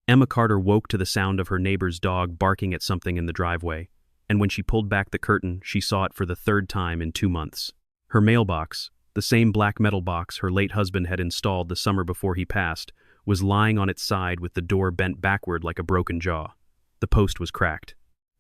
Emma Carter woke to the sound of her neighbor's dog barking at something in the driveway, and when she pulled back the curtain, she saw it for the third time in 2 months. Her mailbox, the same black metal box her late husband had installed the summer before he passed, was lying on its side with the door bent backward like a broken jaw. The post was cracked.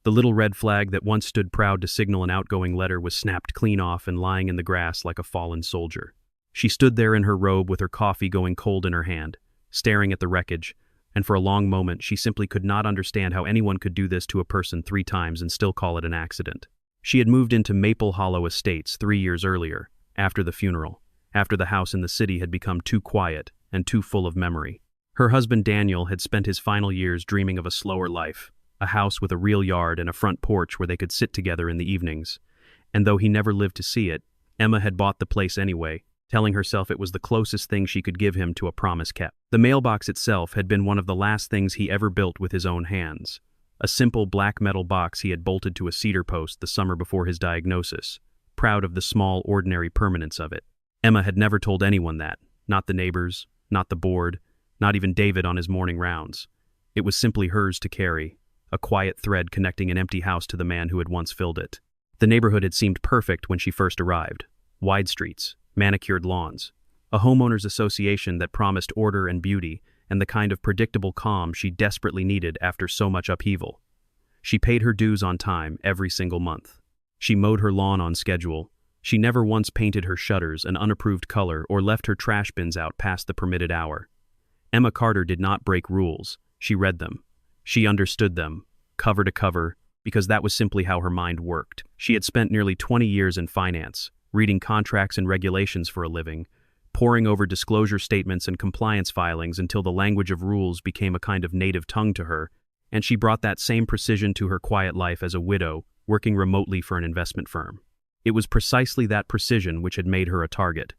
The little red flag that once stood proud to signal an outgoing letter was snapped clean off and lying in the grass like a fallen soldier. She stood there in her robe with her coffee going cold in her hand, staring at the wreckage, and for a long moment she simply could not understand how anyone could do this to a person 3 times and still call it an accident. She had moved into Maple Hollow Estates 3 years earlier, after the funeral, after the house in the city had become too quiet and too full of memory. Her husband Daniel had spent his final years dreaming of a slower life, a house with a real yard and a front porch where they could sit together in the evenings. And though he never lived to see it, Emma had bought the place anyway, telling herself it was the closest thing she could give him to a promise kept. The mailbox itself had been one of the last things he ever built with his own hands. A simple black metal box he had bolted to a cedar post the summer before his diagnosis, proud of the small, ordinary permanence of it. Emma had never told anyone that, not the neighbors, not the board, not even David on his morning rounds. It was simply hers to carry, a quiet thread connecting an empty house to the man who had once filled it. The neighborhood had seemed perfect when she first arrived. Wide streets, manicured lawns, a homeowners association that promised order and beauty, and the kind of predictable calm she desperately needed after so much upheaval. She paid her dues on time every single month. She mowed her lawn on schedule. She never once painted her shutters an unapproved color or left her trash bins out past the permitted hour. Emma Carter did not break rules. She read them. She understood them, cover to cover, because that was simply how her mind worked. She had spent nearly 20 years in finance, reading contracts and regulations for a living, poring over disclosure statements and compliance filings until the language of rules became a kind of native tongue to her, and she brought that same precision to her quiet life as a widow, working remotely for an investment firm. It was precisely that precision which had made her a target.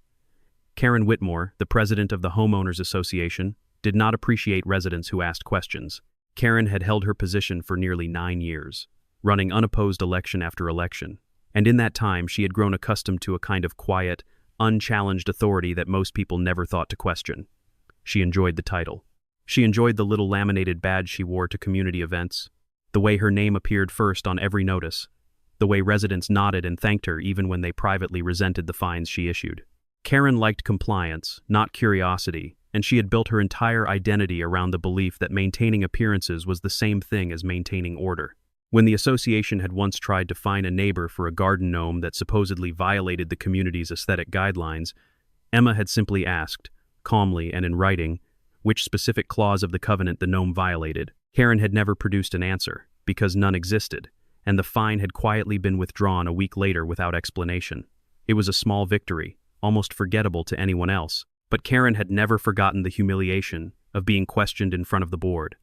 Karen Whitmore, the president of the Homeowners Association, did not appreciate residents who asked questions. Karen had held her position for nearly 9 years, running unopposed election after election, and in that time she had grown accustomed to a kind of quiet, unchallenged authority that most people never thought to question. She enjoyed the title. She enjoyed the little laminated badge she wore to community events, the way her name appeared first on every notice, the way residents nodded and thanked her even when they privately resented the fines she issued. Karen liked compliance, not curiosity, and she had built her entire identity around the belief that maintaining appearances was the same thing as maintaining order. When the association had once tried to fine a neighbor for a garden gnome that supposedly violated the community's aesthetic guidelines, Emma had simply asked, calmly and in writing, which specific clause of the covenant the gnome violated. Karen had never produced an answer, because none existed, and the fine had quietly been withdrawn a week later without explanation. It was a small victory, almost forgettable to anyone else, but Karen had never forgotten the humiliation of being questioned in front of the board,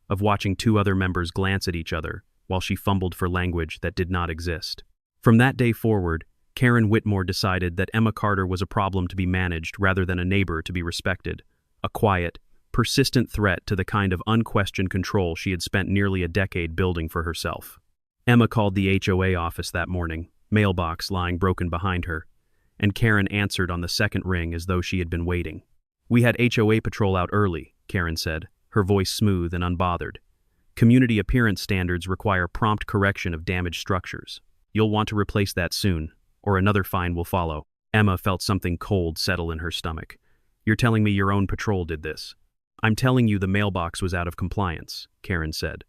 of watching 2 other members glance at each other while she fumbled for language that did not exist. From that day forward, Karen Whitmore decided that Emma Carter was a problem to be managed rather than a neighbor to be respected, a quiet, persistent threat to the kind of unquestioned control she had spent nearly a decade building for herself. Emma called the HOA office that morning, mailbox lying broken behind her, and Karen answered on the second ring as though she had been waiting. "We had HOA patrol out early," Karen said, her voice smooth and unbothered. "Community appearance standards require prompt correction of damaged structures. You'll want to replace that soon, or another fine will follow." Emma felt something cold settle in her stomach. "You're telling me your own patrol did this?" "I'm telling you the mailbox was out of compliance," Karen said.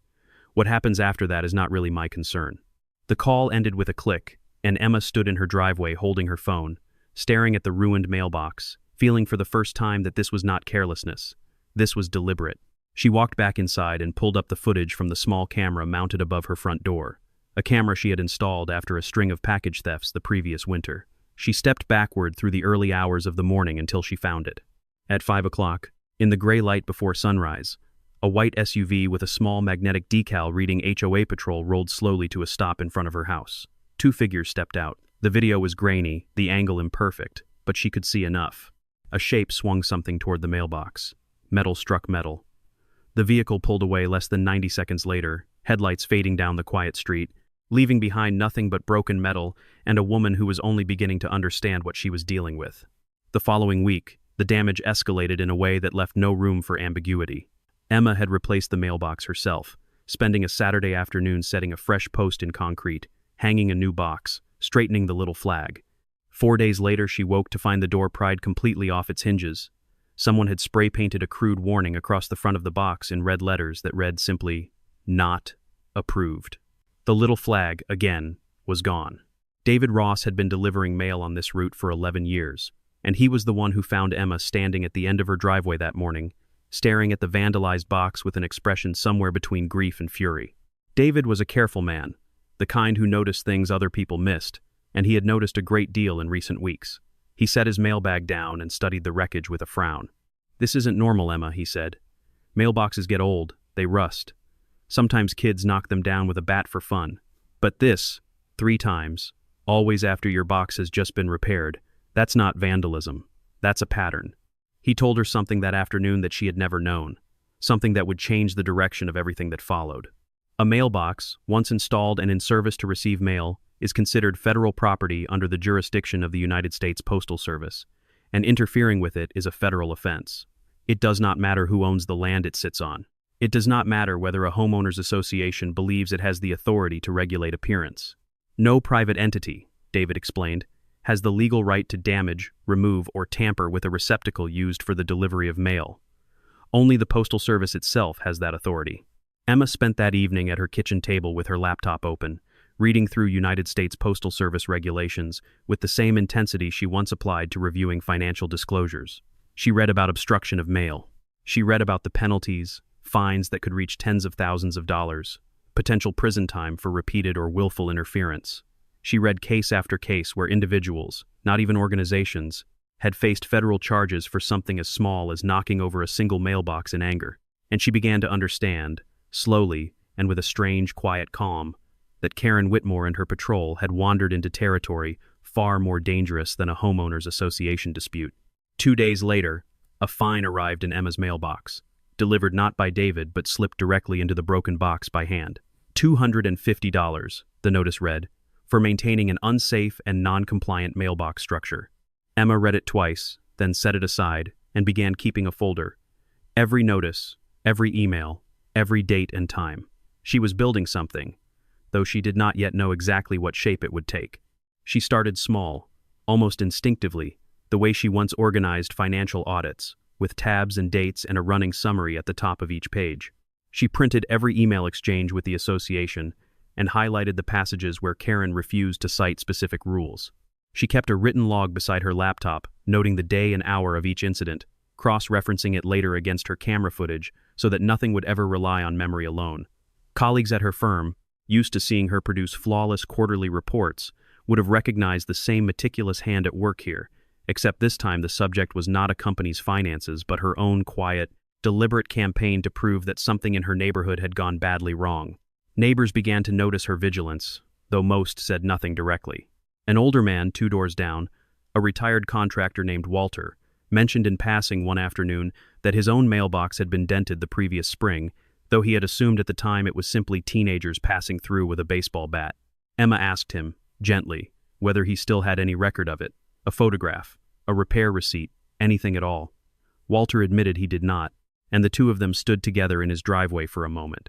"What happens after that is not really my concern." The call ended with a click, and Emma stood in her driveway holding her phone, staring at the ruined mailbox, feeling for the first time that this was not carelessness. This was deliberate. She walked back inside and pulled up the footage from the small camera mounted above her front door, a camera she had installed after a string of package thefts the previous winter. She stepped backward through the early hours of the morning until she found it. At 5 o'clock, in the gray light before sunrise, a white SUV with a small magnetic decal reading HOA Patrol rolled slowly to a stop in front of her house. 2 figures stepped out. The video was grainy, the angle imperfect, but she could see enough. A shape swung something toward the mailbox. Metal struck metal. The vehicle pulled away less than 90 seconds later, headlights fading down the quiet street, leaving behind nothing but broken metal and a woman who was only beginning to understand what she was dealing with. The following week, the damage escalated in a way that left no room for ambiguity. Emma had replaced the mailbox herself, spending a Saturday afternoon setting a fresh post in concrete, hanging a new box, straightening the little flag. 4 days later, she woke to find the door pried completely off its hinges. Someone had spray-painted a crude warning across the front of the box in red letters that read simply, "Not approved." The little flag, again, was gone. David Ross had been delivering mail on this route for 11 years, and he was the one who found Emma standing at the end of her driveway that morning, staring at the vandalized box with an expression somewhere between grief and fury. David was a careful man, the kind who noticed things other people missed, and he had noticed a great deal in recent weeks. He set his mailbag down and studied the wreckage with a frown. "This isn't normal, Emma," he said. "Mailboxes get old, they rust. Sometimes kids knock them down with a bat for fun. But this, 3 times, always after your box has just been repaired, that's not vandalism. That's a pattern." He told her something that afternoon that she had never known, something that would change the direction of everything that followed. A mailbox, once installed and in service to receive mail, is considered federal property under the jurisdiction of the United States Postal Service, and interfering with it is a federal offense. It does not matter who owns the land it sits on. It does not matter whether a homeowners association believes it has the authority to regulate appearance. No private entity, David explained, has the legal right to damage, remove, or tamper with a receptacle used for the delivery of mail. Only the Postal Service itself has that authority. Emma spent that evening at her kitchen table with her laptop open, reading through United States Postal Service regulations with the same intensity she once applied to reviewing financial disclosures. She read about obstruction of mail. She read about the penalties, fines that could reach tens of thousands of dollars, potential prison time for repeated or willful interference. She read case after case where individuals, not even organizations, had faced federal charges for something as small as knocking over a single mailbox in anger. And she began to understand, slowly and with a strange, quiet calm, that Karen Whitmore and her patrol had wandered into territory far more dangerous than a homeowners association dispute. 2 days later, a fine arrived in Emma's mailbox, delivered not by David but slipped directly into the broken box by hand. $250, the notice read, for maintaining an unsafe and non-compliant mailbox structure. Emma read it twice, then set it aside, and began keeping a folder. Every notice, every email, every date and time. She was building something, though she did not yet know exactly what shape it would take. She started small, almost instinctively, the way she once organized financial audits, with tabs and dates and a running summary at the top of each page. She printed every email exchange with the association and highlighted the passages where Karen refused to cite specific rules. She kept a written log beside her laptop, noting the day and hour of each incident, cross-referencing it later against her camera footage so that nothing would ever rely on memory alone. Colleagues at her firm, used to seeing her produce flawless quarterly reports, would have recognized the same meticulous hand at work here, except this time the subject was not a company's finances but her own quiet, deliberate campaign to prove that something in her neighborhood had gone badly wrong. Neighbors began to notice her vigilance, though most said nothing directly. An older man 2 doors down, a retired contractor named Walter, mentioned in passing one afternoon that his own mailbox had been dented the previous spring, though he had assumed at the time it was simply teenagers passing through with a baseball bat. Emma asked him, gently, whether he still had any record of it, a photograph, a repair receipt, anything at all. Walter admitted he did not, and the two of them stood together in his driveway for a moment,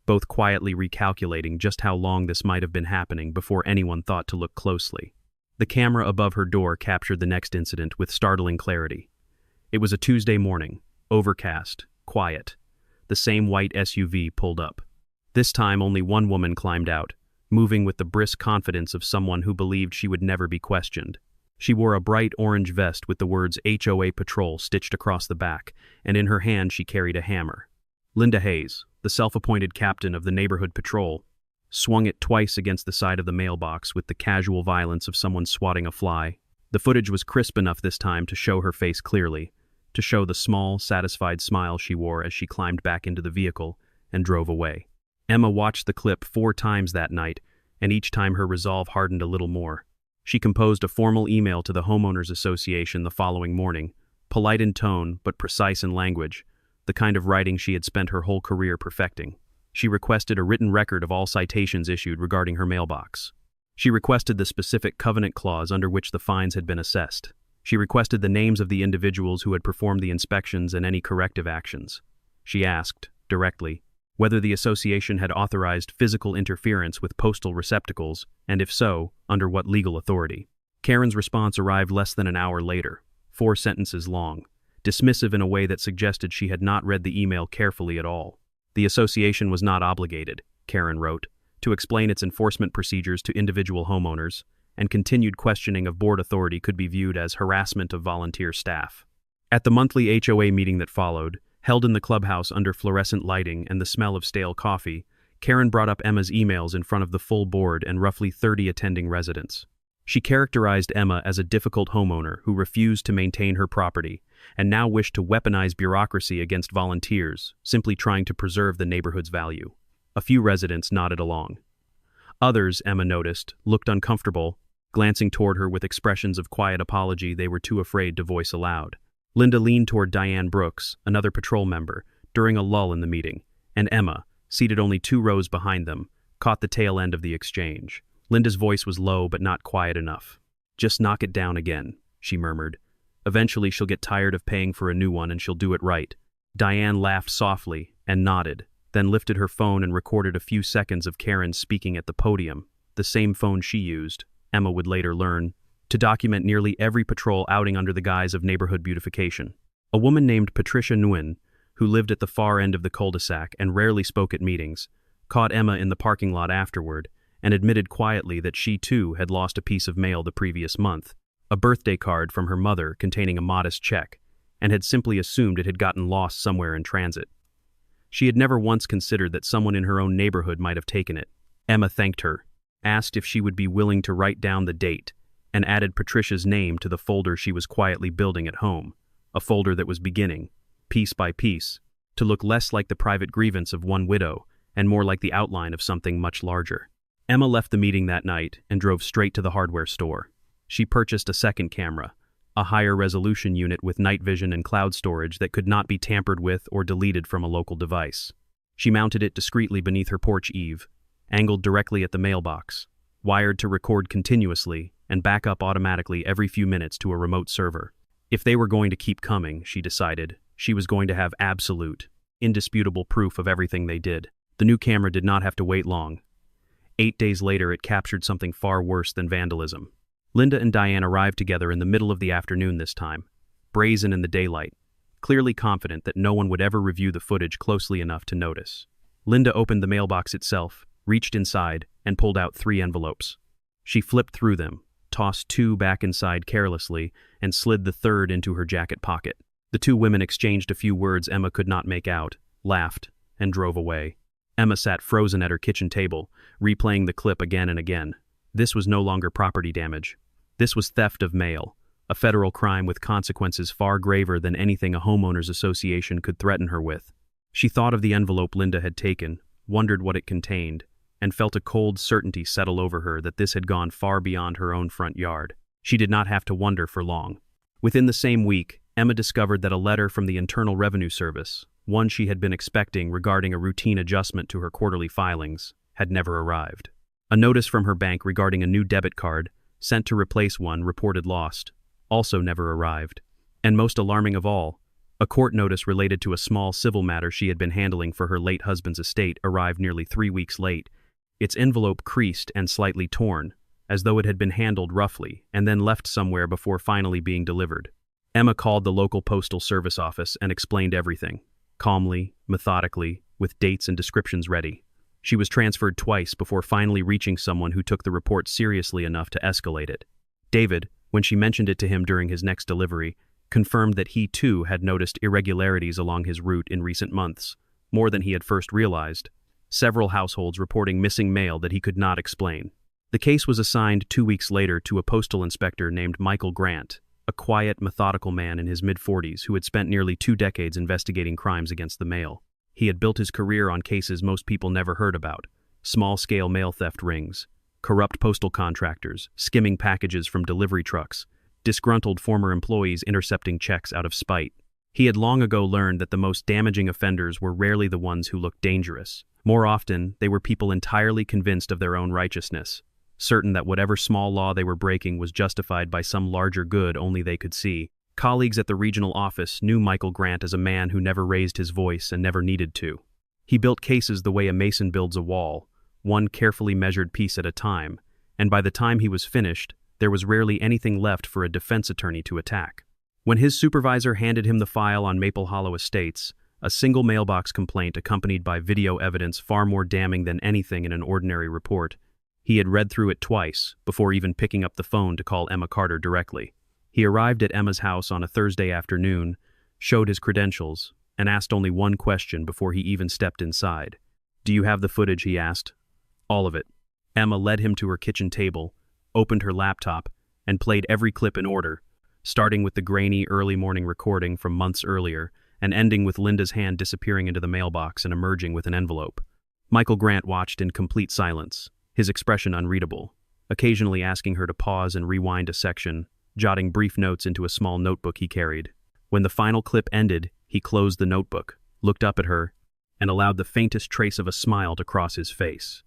both quietly recalculating just how long this might have been happening before anyone thought to look closely. The camera above her door captured the next incident with startling clarity. It was a Tuesday morning, overcast, quiet. The same white SUV pulled up. This time only one woman climbed out, moving with the brisk confidence of someone who believed she would never be questioned. She wore a bright orange vest with the words HOA Patrol stitched across the back, and in her hand she carried a hammer. Linda Hayes, the self-appointed captain of the neighborhood patrol, swung it twice against the side of the mailbox with the casual violence of someone swatting a fly. The footage was crisp enough this time to show her face clearly, to show the small, satisfied smile she wore as she climbed back into the vehicle and drove away. Emma watched the clip 4 times that night, and each time her resolve hardened a little more. She composed a formal email to the Homeowners Association the following morning, polite in tone but precise in language, the kind of writing she had spent her whole career perfecting. She requested a written record of all citations issued regarding her mailbox. She requested the specific covenant clause under which the fines had been assessed. She requested the names of the individuals who had performed the inspections and any corrective actions. She asked, directly, whether the association had authorized physical interference with postal receptacles, and if so, under what legal authority. Karen's response arrived less than an hour later, 4 sentences long, dismissive in a way that suggested she had not read the email carefully at all. The association was not obligated, Karen wrote, to explain its enforcement procedures to individual homeowners, and continued questioning of board authority could be viewed as harassment of volunteer staff. At the monthly HOA meeting that followed, held in the clubhouse under fluorescent lighting and the smell of stale coffee, Karen brought up Emma's emails in front of the full board and roughly 30 attending residents. She characterized Emma as a difficult homeowner who refused to maintain her property and now wished to weaponize bureaucracy against volunteers, simply trying to preserve the neighborhood's value. A few residents nodded along. Others, Emma noticed, looked uncomfortable, glancing toward her with expressions of quiet apology they were too afraid to voice aloud. Linda leaned toward Diane Brooks, another patrol member, during a lull in the meeting, and Emma, seated only 2 rows behind them, caught the tail end of the exchange. Linda's voice was low but not quiet enough. "Just knock it down again," she murmured. "Eventually she'll get tired of paying for a new one and she'll do it right." Diane laughed softly and nodded, then lifted her phone and recorded a few seconds of Karen speaking at the podium, the same phone she used, Emma would later learn, to document nearly every patrol outing under the guise of neighborhood beautification. A woman named Patricia Nguyen, who lived at the far end of the cul-de-sac and rarely spoke at meetings, caught Emma in the parking lot afterward and admitted quietly that she too had lost a piece of mail the previous month, a birthday card from her mother containing a modest check, and had simply assumed it had gotten lost somewhere in transit. She had never once considered that someone in her own neighborhood might have taken it. Emma thanked her, asked if she would be willing to write down the date, and added Patricia's name to the folder she was quietly building at home, a folder that was beginning, piece by piece, to look less like the private grievance of one widow and more like the outline of something much larger. Emma left the meeting that night and drove straight to the hardware store. She purchased a second camera, a higher resolution unit with night vision and cloud storage that could not be tampered with or deleted from a local device. She mounted it discreetly beneath her porch eave, angled directly at the mailbox, wired to record continuously and back up automatically every few minutes to a remote server. If they were going to keep coming, she decided, she was going to have absolute, indisputable proof of everything they did. The new camera did not have to wait long. 8 days later, it captured something far worse than vandalism. Linda and Diane arrived together in the middle of the afternoon this time, brazen in the daylight, clearly confident that no one would ever review the footage closely enough to notice. Linda opened the mailbox itself, reached inside, and pulled out 3 envelopes. She flipped through them, tossed 2 back inside carelessly, and slid the 3rd into her jacket pocket. The 2 women exchanged a few words Emma could not make out, laughed, and drove away. Emma sat frozen at her kitchen table, replaying the clip again and again. This was no longer property damage. This was theft of mail, a federal crime with consequences far graver than anything a homeowners association could threaten her with. She thought of the envelope Linda had taken, wondered what it contained, and felt a cold certainty settle over her that this had gone far beyond her own front yard. She did not have to wonder for long. Within the same week, Emma discovered that a letter from the Internal Revenue Service, one she had been expecting regarding a routine adjustment to her quarterly filings, had never arrived. A notice from her bank regarding a new debit card, sent to replace one reported lost, also never arrived. And most alarming of all, a court notice related to a small civil matter she had been handling for her late husband's estate arrived nearly 3 weeks late, its envelope creased and slightly torn, as though it had been handled roughly and then left somewhere before finally being delivered. Emma called the local Postal Service office and explained everything, calmly, methodically, with dates and descriptions ready. She was transferred twice before finally reaching someone who took the report seriously enough to escalate it. David, when she mentioned it to him during his next delivery, confirmed that he too had noticed irregularities along his route in recent months, more than he had first realized. Several households reporting missing mail that he could not explain. The case was assigned 2 weeks later to a postal inspector named Michael Grant, a quiet, methodical man in his mid-40s who had spent nearly 2 decades investigating crimes against the mail. He had built his career on cases most people never heard about: small-scale mail theft rings, corrupt postal contractors, skimming packages from delivery trucks, disgruntled former employees intercepting checks out of spite. He had long ago learned that the most damaging offenders were rarely the ones who looked dangerous. More often, they were people entirely convinced of their own righteousness, certain that whatever small law they were breaking was justified by some larger good only they could see. Colleagues at the regional office knew Michael Grant as a man who never raised his voice and never needed to. He built cases the way a mason builds a wall, one carefully measured piece at a time, and by the time he was finished, there was rarely anything left for a defense attorney to attack. When his supervisor handed him the file on Maple Hollow Estates, a single mailbox complaint accompanied by video evidence far more damning than anything in an ordinary report, he had read through it twice before even picking up the phone to call Emma Carter directly. He arrived at Emma's house on a Thursday afternoon, showed his credentials, and asked only one question before he even stepped inside. "Do you have the footage?" he asked. "All of it." Emma led him to her kitchen table, opened her laptop, and played every clip in order, starting with the grainy early morning recording from months earlier and ending with Linda's hand disappearing into the mailbox and emerging with an envelope. Michael Grant watched in complete silence, his expression unreadable, occasionally asking her to pause and rewind a section, jotting brief notes into a small notebook he carried. When the final clip ended, he closed the notebook, looked up at her, and allowed the faintest trace of a smile to cross his face.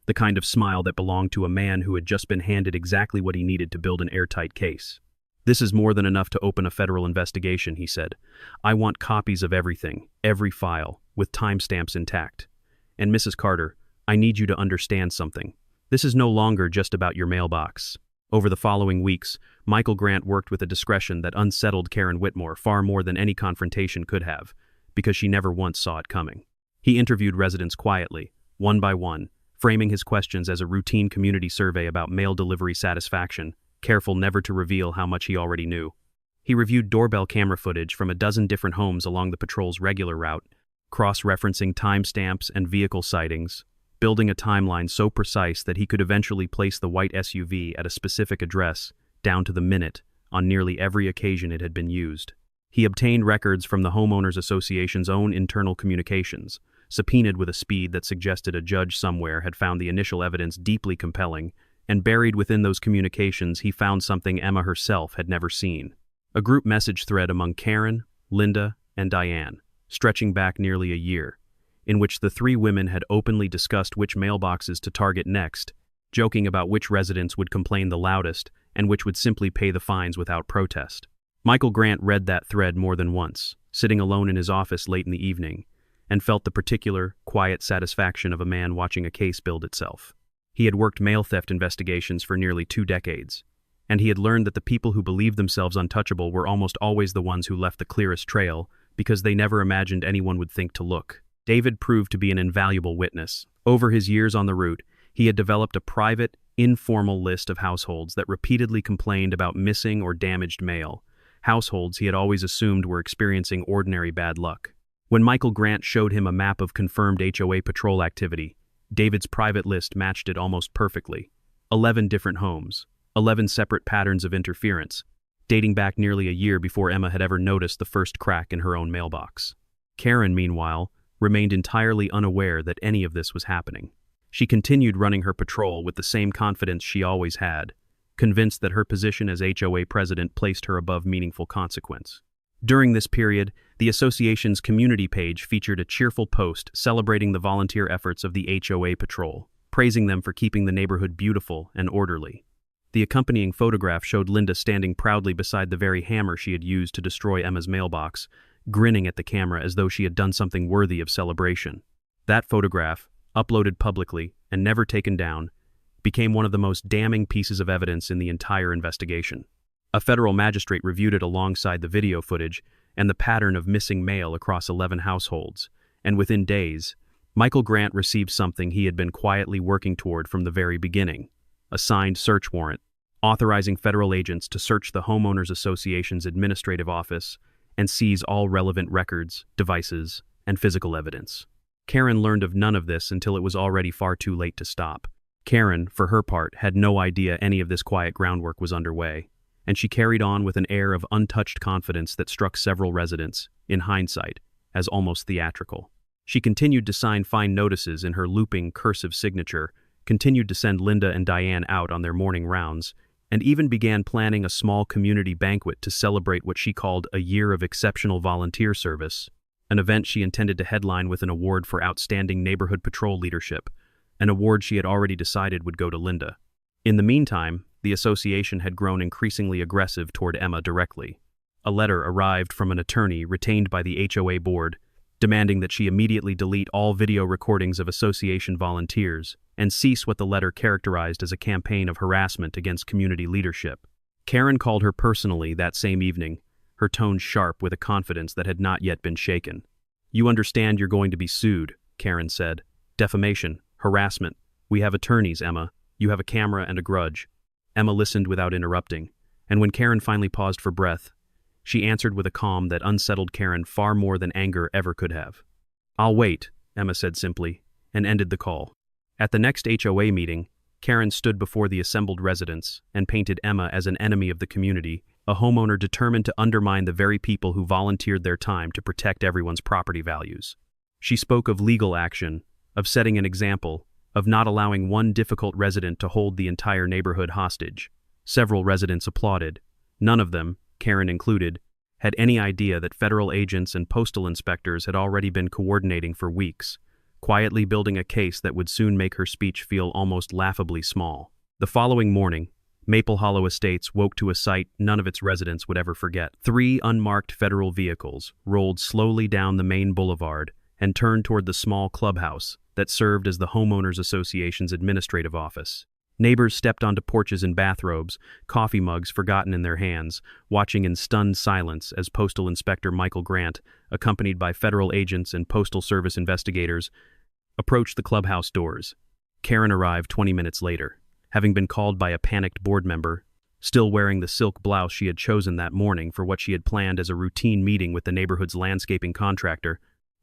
The kind of smile that belonged to a man who had just been handed exactly what he needed to build an airtight case. "This is more than enough to open a federal investigation," he said. "I want copies of everything, every file, with timestamps intact. And Mrs. Carter, I need you to understand something. This is no longer just about your mailbox." Over the following weeks, Michael Grant worked with a discretion that unsettled Karen Whitmore far more than any confrontation could have, because she never once saw it coming. He interviewed residents quietly, one by one, framing his questions as a routine community survey about mail delivery satisfaction, careful never to reveal how much he already knew. He reviewed doorbell camera footage from a dozen different homes along the patrol's regular route, cross-referencing timestamps and vehicle sightings, building a timeline so precise that he could eventually place the white SUV at a specific address, down to the minute, on nearly every occasion it had been used. He obtained records from the Homeowners Association's own internal communications, subpoenaed with a speed that suggested a judge somewhere had found the initial evidence deeply compelling, and buried within those communications he found something Emma herself had never seen. A group message thread among Karen, Linda, and Diane, stretching back nearly a year, in which the three women had openly discussed which mailboxes to target next, joking about which residents would complain the loudest and which would simply pay the fines without protest. Michael Grant read that thread more than once, sitting alone in his office late in the evening, and felt the particular, quiet satisfaction of a man watching a case build itself. He had worked mail theft investigations for nearly 2 decades, and he had learned that the people who believed themselves untouchable were almost always the ones who left the clearest trail because they never imagined anyone would think to look. David proved to be an invaluable witness. Over his years on the route, he had developed a private, informal list of households that repeatedly complained about missing or damaged mail, households he had always assumed were experiencing ordinary bad luck. When Michael Grant showed him a map of confirmed HOA patrol activity, David's private list matched it almost perfectly. 11 different homes, 11 separate patterns of interference, dating back nearly a year before Emma had ever noticed the first crack in her own mailbox. Karen, meanwhile, remained entirely unaware that any of this was happening. She continued running her patrol with the same confidence she always had, convinced that her position as HOA president placed her above meaningful consequence. During this period, the association's community page featured a cheerful post celebrating the volunteer efforts of the HOA patrol, praising them for keeping the neighborhood beautiful and orderly. The accompanying photograph showed Linda standing proudly beside the very hammer she had used to destroy Emma's mailbox, grinning at the camera as though she had done something worthy of celebration. That photograph, uploaded publicly and never taken down, became one of the most damning pieces of evidence in the entire investigation. A federal magistrate reviewed it alongside the video footage and the pattern of missing mail across 11 households, and within days, Michael Grant received something he had been quietly working toward from the very beginning: a signed search warrant, authorizing federal agents to search the Homeowners Association's administrative office and seize all relevant records, devices, and physical evidence. Karen learned of none of this until it was already far too late to stop. Karen, for her part, had no idea any of this quiet groundwork was underway, and she carried on with an air of untouched confidence that struck several residents, in hindsight, as almost theatrical. She continued to sign fine notices in her looping, cursive signature, continued to send Linda and Diane out on their morning rounds, and even began planning a small community banquet to celebrate what she called a year of exceptional volunteer service, an event she intended to headline with an award for outstanding neighborhood patrol leadership, an award she had already decided would go to Linda. In the meantime, the association had grown increasingly aggressive toward Emma directly. a letter arrived from an attorney retained by the HOA board, demanding that she immediately delete all video recordings of association volunteers and cease what the letter characterized as a campaign of harassment against community leadership. Karen called her personally that same evening, her tone sharp with a confidence that had not yet been shaken. "You understand you're going to be sued," Karen said. "Defamation, harassment. We have attorneys, Emma. You have a camera and a grudge." Emma listened without interrupting, and when Karen finally paused for breath, she answered with a calm that unsettled Karen far more than anger ever could have. "I'll wait," Emma said simply, and ended the call. At the next HOA meeting, Karen stood before the assembled residents and painted Emma as an enemy of the community, a homeowner determined to undermine the very people who volunteered their time to protect everyone's property values. She spoke of legal action, of setting an example, of not allowing one difficult resident to hold the entire neighborhood hostage. Several residents applauded. None of them, Karen included, had any idea that federal agents and postal inspectors had already been coordinating for weeks, quietly building a case that would soon make her speech feel almost laughably small. The following morning, Maple Hollow Estates woke to a sight none of its residents would ever forget. 3 unmarked federal vehicles rolled slowly down the main boulevard and turned toward the small clubhouse that served as the Homeowners Association's administrative office. Neighbors stepped onto porches in bathrobes, coffee mugs forgotten in their hands, watching in stunned silence as Postal Inspector Michael Grant, accompanied by federal agents and Postal Service investigators, approached the clubhouse doors. Karen arrived 20 minutes later, having been called by a panicked board member, still wearing the silk blouse she had chosen that morning for what she had planned as a routine meeting with the neighborhood's landscaping contractor,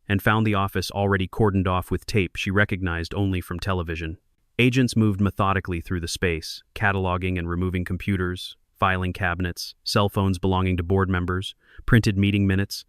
and found the office already cordoned off with tape she recognized only from television. Agents moved methodically through the space, cataloging and removing computers, filing cabinets, cell phones belonging to board members, printed meeting minutes,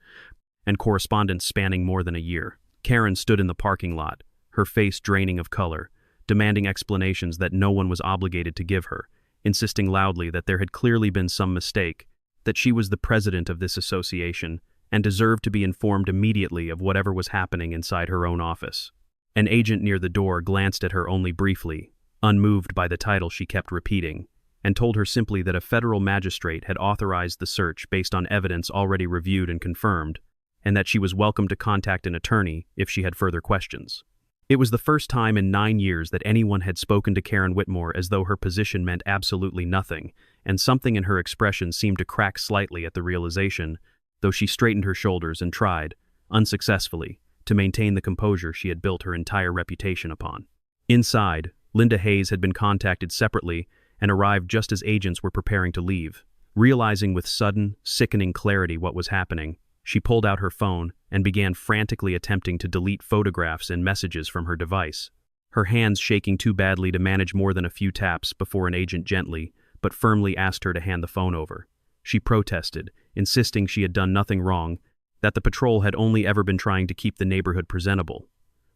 and correspondence spanning more than a year. Karen stood in the parking lot, her face draining of color, demanding explanations that no one was obligated to give her, insisting loudly that there had clearly been some mistake, that she was the president of this association, and deserved to be informed immediately of whatever was happening inside her own office. An agent near the door glanced at her only briefly, unmoved by the title she kept repeating, and told her simply that a federal magistrate had authorized the search based on evidence already reviewed and confirmed, and that she was welcome to contact an attorney if she had further questions. It was the first time in 9 years that anyone had spoken to Karen Whitmore as though her position meant absolutely nothing, and something in her expression seemed to crack slightly at the realization, though she straightened her shoulders and tried, unsuccessfully, to maintain the composure she had built her entire reputation upon. Inside, Linda Hayes had been contacted separately and arrived just as agents were preparing to leave. Realizing with sudden, sickening clarity what was happening, she pulled out her phone and began frantically attempting to delete photographs and messages from her device, her hands shaking too badly to manage more than a few taps before an agent gently, but firmly asked her to hand the phone over. She protested, insisting she had done nothing wrong, that the patrol had only ever been trying to keep the neighborhood presentable.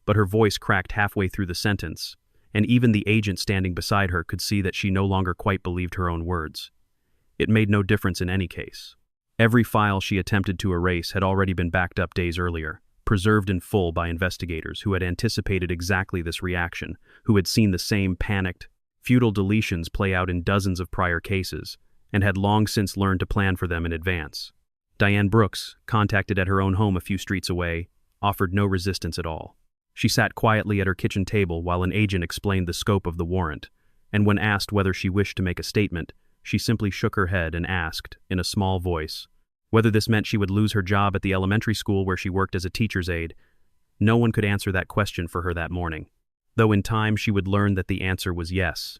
But her voice cracked halfway through the sentence, and even the agent standing beside her could see that she no longer quite believed her own words. It made no difference in any case. Every file she attempted to erase had already been backed up days earlier, preserved in full by investigators who had anticipated exactly this reaction, who had seen the same panicked, futile deletions play out in dozens of prior cases, and had long since learned to plan for them in advance. Diane Brooks, contacted at her own home a few streets away, offered no resistance at all. She sat quietly at her kitchen table while an agent explained the scope of the warrant, and when asked whether she wished to make a statement, she simply shook her head and asked, in a small voice, whether this meant she would lose her job at the elementary school where she worked as a teacher's aide. No one could answer that question for her that morning, though in time she would learn that the answer was yes.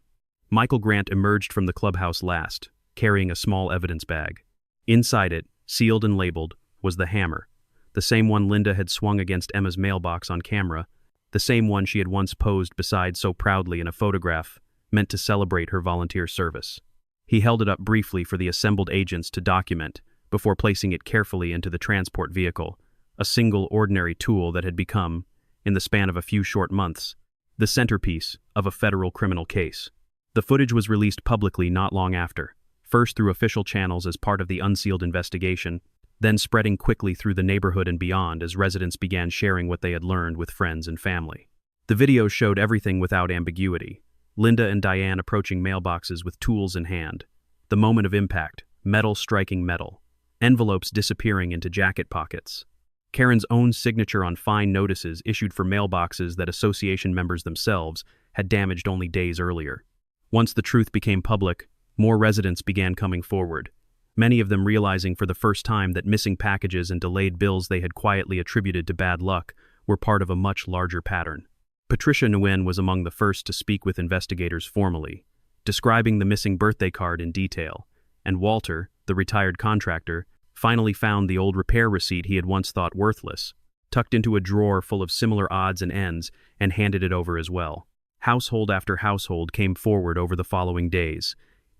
Michael Grant emerged from the clubhouse last, carrying a small evidence bag. Inside it, sealed and labeled, was the hammer, the same one Linda had swung against Emma's mailbox on camera, the same one she had once posed beside so proudly in a photograph meant to celebrate her volunteer service. He held it up briefly for the assembled agents to document before placing it carefully into the transport vehicle, a single ordinary tool that had become, in the span of a few short months, the centerpiece of a federal criminal case. The footage was released publicly not long after, first through official channels as part of the unsealed investigation, then spreading quickly through the neighborhood and beyond as residents began sharing what they had learned with friends and family. The videos showed everything without ambiguity. Linda and Diane approaching mailboxes with tools in hand. The moment of impact, metal striking metal. envelopes disappearing into jacket pockets. Karen's own signature on fine notices issued for mailboxes that association members themselves had damaged only days earlier. Once the truth became public, more residents began coming forward, many of them realizing for the first time that missing packages and delayed bills they had quietly attributed to bad luck were part of a much larger pattern. Patricia Nguyen was among the first to speak with investigators formally, describing the missing birthday card in detail, and Walter, the retired contractor, finally found the old repair receipt he had once thought worthless, tucked into a drawer full of similar odds and ends, and handed it over as well. Household after household came forward over the following days,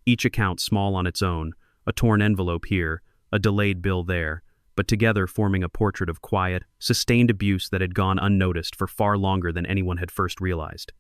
each account small on its own, a torn envelope here, a delayed bill there, but together forming a portrait of quiet, sustained abuse that had gone unnoticed for far longer than anyone had first realized.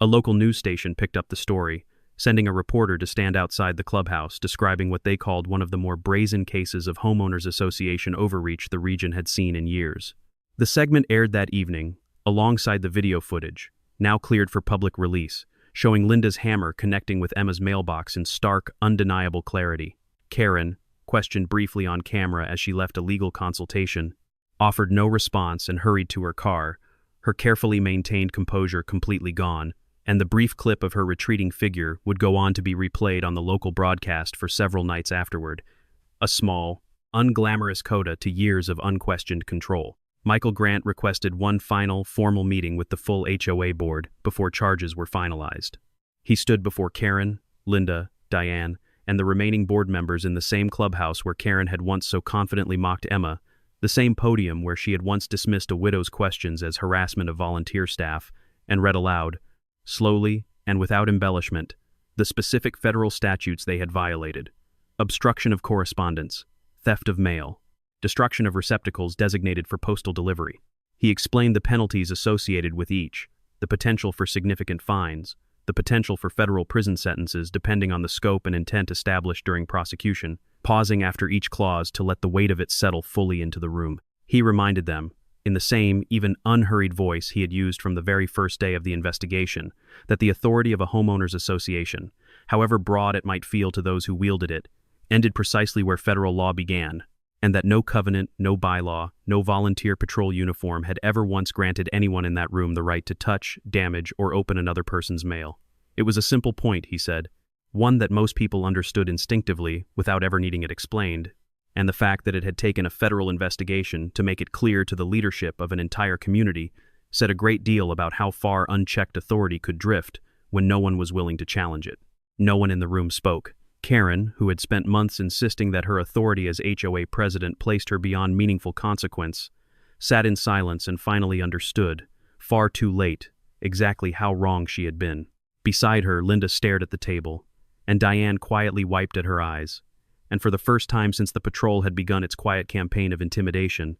A local news station picked up the story, sending a reporter to stand outside the clubhouse, describing what they called one of the more brazen cases of homeowners association overreach the region had seen in years. The segment aired that evening, alongside the video footage, now cleared for public release, showing Linda's hammer connecting with Emma's mailbox in stark, undeniable clarity. Karen, questioned briefly on camera as she left a legal consultation, offered no response and hurried to her car, her carefully maintained composure completely gone, and the brief clip of her retreating figure would go on to be replayed on the local broadcast for several nights afterward, a small, unglamorous coda to years of unquestioned control. Michael Grant requested one final, formal meeting with the full HOA board before charges were finalized. He stood before Karen, Linda, Diane, and the remaining board members in the same clubhouse where Karen had once so confidently mocked Emma, the same podium where she had once dismissed a widow's questions as harassment of volunteer staff, and read aloud, slowly and without embellishment, the specific federal statutes they had violated: obstruction of correspondence, theft of mail, destruction of receptacles designated for postal delivery. He explained the penalties associated with each, the potential for significant fines, the potential for federal prison sentences depending on the scope and intent established during prosecution, pausing after each clause to let the weight of it settle fully into the room. He reminded them, in the same, even unhurried voice he had used from the very first day of the investigation, that the authority of a homeowners association, however broad it might feel to those who wielded it, ended precisely where federal law began, and that no covenant, no bylaw, no volunteer patrol uniform had ever once granted anyone in that room the right to touch, damage, or open another person's mail. It was a simple point, he said, one that most people understood instinctively without ever needing it explained, and the fact that it had taken a federal investigation to make it clear to the leadership of an entire community said a great deal about how far unchecked authority could drift when no one was willing to challenge it. No one in the room spoke. Karen, who had spent months insisting that her authority as HOA president placed her beyond meaningful consequence, sat in silence and finally understood, far too late, exactly how wrong she had been. Beside her, Linda stared at the table, and Diane quietly wiped at her eyes. And for the first time since the patrol had begun its quiet campaign of intimidation,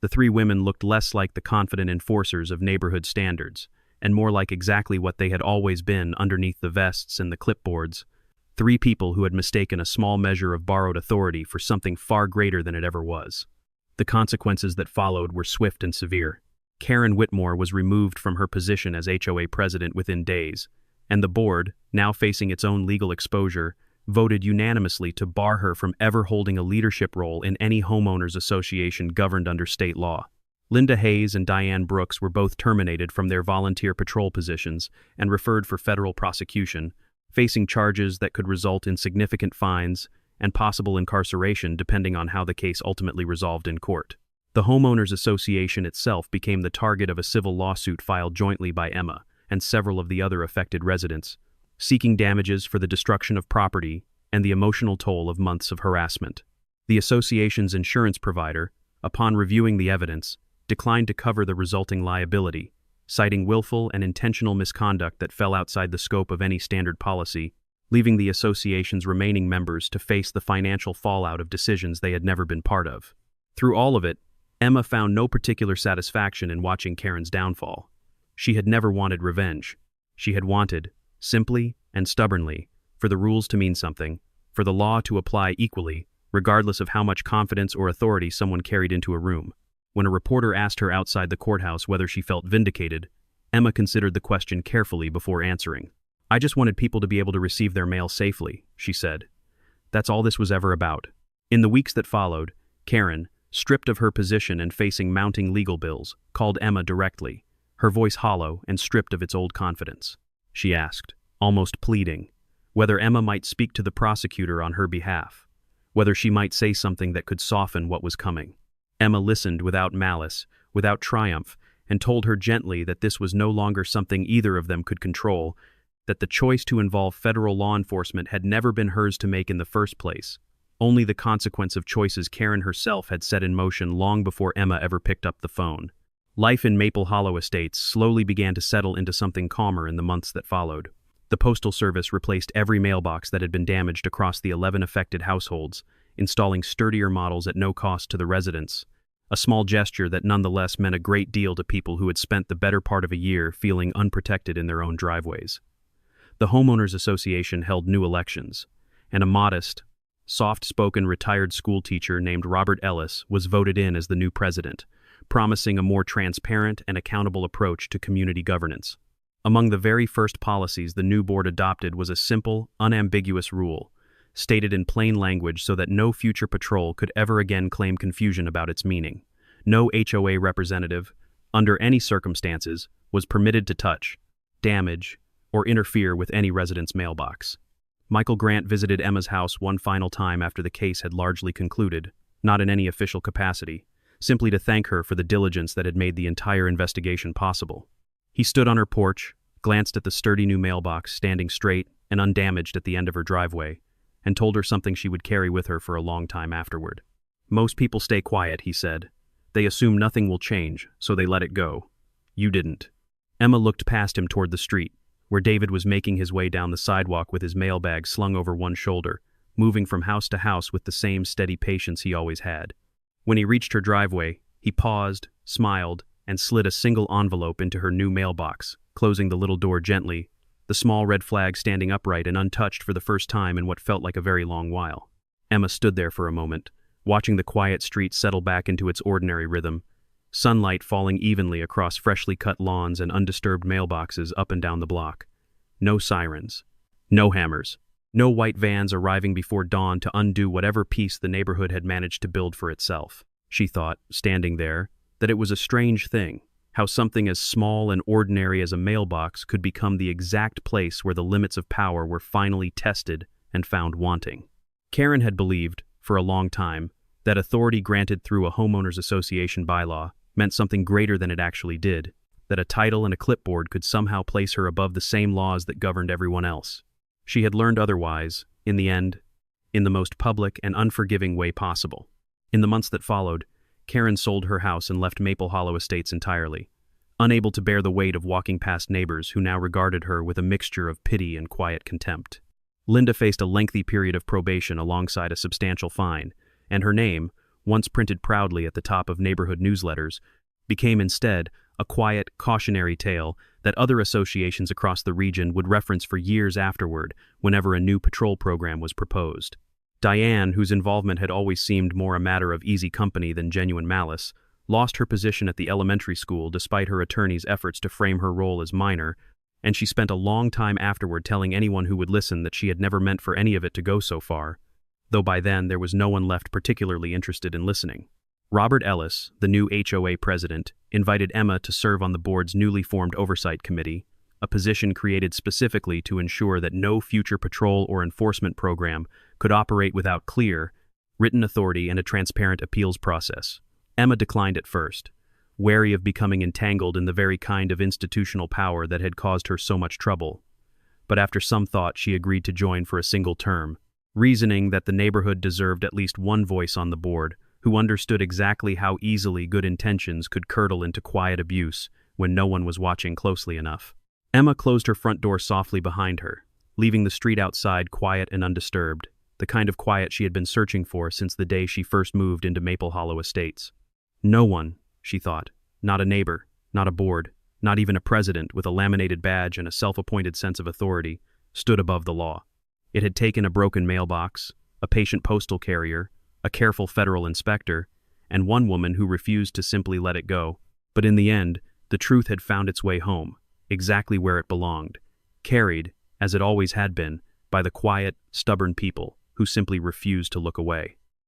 the three women looked less like the confident enforcers of neighborhood standards, and more like exactly what they had always been underneath the vests and the clipboards: three people who had mistaken a small measure of borrowed authority for something far greater than it ever was. The consequences that followed were swift and severe. Karen Whitmore was removed from her position as HOA president within days, and the board, now facing its own legal exposure, voted unanimously to bar her from ever holding a leadership role in any homeowners association governed under state law. Linda Hayes and Diane Brooks were both terminated from their volunteer patrol positions and referred for federal prosecution, facing charges that could result in significant fines and possible incarceration depending on how the case ultimately resolved in court. The homeowners association itself became the target of a civil lawsuit filed jointly by Emma and several of the other affected residents, seeking damages for the destruction of property and the emotional toll of months of harassment. The association's insurance provider, upon reviewing the evidence, declined to cover the resulting liability, citing willful and intentional misconduct that fell outside the scope of any standard policy, leaving the association's remaining members to face the financial fallout of decisions they had never been part of. Through all of it, Emma found no particular satisfaction in watching Karen's downfall. She had never wanted revenge. She had wanted, simply and stubbornly, for the rules to mean something, for the law to apply equally, regardless of how much confidence or authority someone carried into a room. When a reporter asked her outside the courthouse whether she felt vindicated, Emma considered the question carefully before answering. "I just wanted people to be able to receive their mail safely," she said. "That's all this was ever about." In the weeks that followed, Karen, stripped of her position and facing mounting legal bills, called Emma directly, her voice hollow and stripped of its old confidence. She asked, almost pleading, whether Emma might speak to the prosecutor on her behalf, whether she might say something that could soften what was coming. Emma listened without malice, without triumph, and told her gently that this was no longer something either of them could control, that the choice to involve federal law enforcement had never been hers to make in the first place, only the consequence of choices Karen herself had set in motion long before Emma ever picked up the phone. Life in Maple Hollow Estates slowly began to settle into something calmer in the months that followed. The Postal Service replaced every mailbox that had been damaged across the 11 affected households, installing sturdier models at no cost to the residents, a small gesture that nonetheless meant a great deal to people who had spent the better part of a year feeling unprotected in their own driveways. The Homeowners Association held new elections, and a modest, soft-spoken retired schoolteacher named Robert Ellis was voted in as the new president, promising a more transparent and accountable approach to community governance. Among the very first policies the new board adopted was a simple, unambiguous rule, stated in plain language so that no future patrol could ever again claim confusion about its meaning. No HOA representative, under any circumstances, was permitted to touch, damage, or interfere with any resident's mailbox. Michael Grant visited Emma's house one final time after the case had largely concluded, not in any official capacity, simply to thank her for the diligence that had made the entire investigation possible. He stood on her porch, glanced at the sturdy new mailbox standing straight and undamaged at the end of her driveway, and told her something she would carry with her for a long time afterward. "Most people stay quiet," he said. "They assume nothing will change, so they let it go. You didn't." Emma looked past him toward the street, where David was making his way down the sidewalk with his mailbag slung over one shoulder, moving from house to house with the same steady patience he always had. When he reached her driveway, he paused, smiled, and slid a single envelope into her new mailbox, closing the little door gently, the small red flag standing upright and untouched for the first time in what felt like a very long while. Emma stood there for a moment, watching the quiet street settle back into its ordinary rhythm, sunlight falling evenly across freshly cut lawns and undisturbed mailboxes up and down the block. No sirens, no hammers, no white vans arriving before dawn to undo whatever peace the neighborhood had managed to build for itself. She thought, standing there, that it was a strange thing, how something as small and ordinary as a mailbox could become the exact place where the limits of power were finally tested and found wanting. Karen had believed, for a long time, that authority granted through a homeowners association bylaw meant something greater than it actually did, that a title and a clipboard could somehow place her above the same laws that governed everyone else. She had learned otherwise, in the end, in the most public and unforgiving way possible. In the months that followed, Karen sold her house and left Maple Hollow Estates entirely, unable to bear the weight of walking past neighbors who now regarded her with a mixture of pity and quiet contempt. Linda faced a lengthy period of probation alongside a substantial fine, and her name, once printed proudly at the top of neighborhood newsletters, became instead a quiet, cautionary tale that other associations across the region would reference for years afterward whenever a new patrol program was proposed. Diane, whose involvement had always seemed more a matter of easy company than genuine malice, lost her position at the elementary school despite her attorney's efforts to frame her role as minor, and she spent a long time afterward telling anyone who would listen that she had never meant for any of it to go so far, though by then there was no one left particularly interested in listening. Robert Ellis, the new HOA president, invited Emma to serve on the board's newly formed oversight committee, a position created specifically to ensure that no future patrol or enforcement program could operate without clear, written authority and a transparent appeals process. Emma declined at first, wary of becoming entangled in the very kind of institutional power that had caused her so much trouble. But after some thought, she agreed to join for a single term, reasoning that the neighborhood deserved at least one voice on the board who understood exactly how easily good intentions could curdle into quiet abuse when no one was watching closely enough. Emma closed her front door softly behind her, leaving the street outside quiet and undisturbed, the kind of quiet she had been searching for since the day she first moved into Maple Hollow Estates. No one, she thought, not a neighbor, not a board, not even a president with a laminated badge and a self-appointed sense of authority, stood above the law. It had taken a broken mailbox, a patient postal carrier, a careful federal inspector, and one woman who refused to simply let it go. But in the end, the truth had found its way home, exactly where it belonged, carried, as it always had been, by the quiet, stubborn people who simply refused to look away.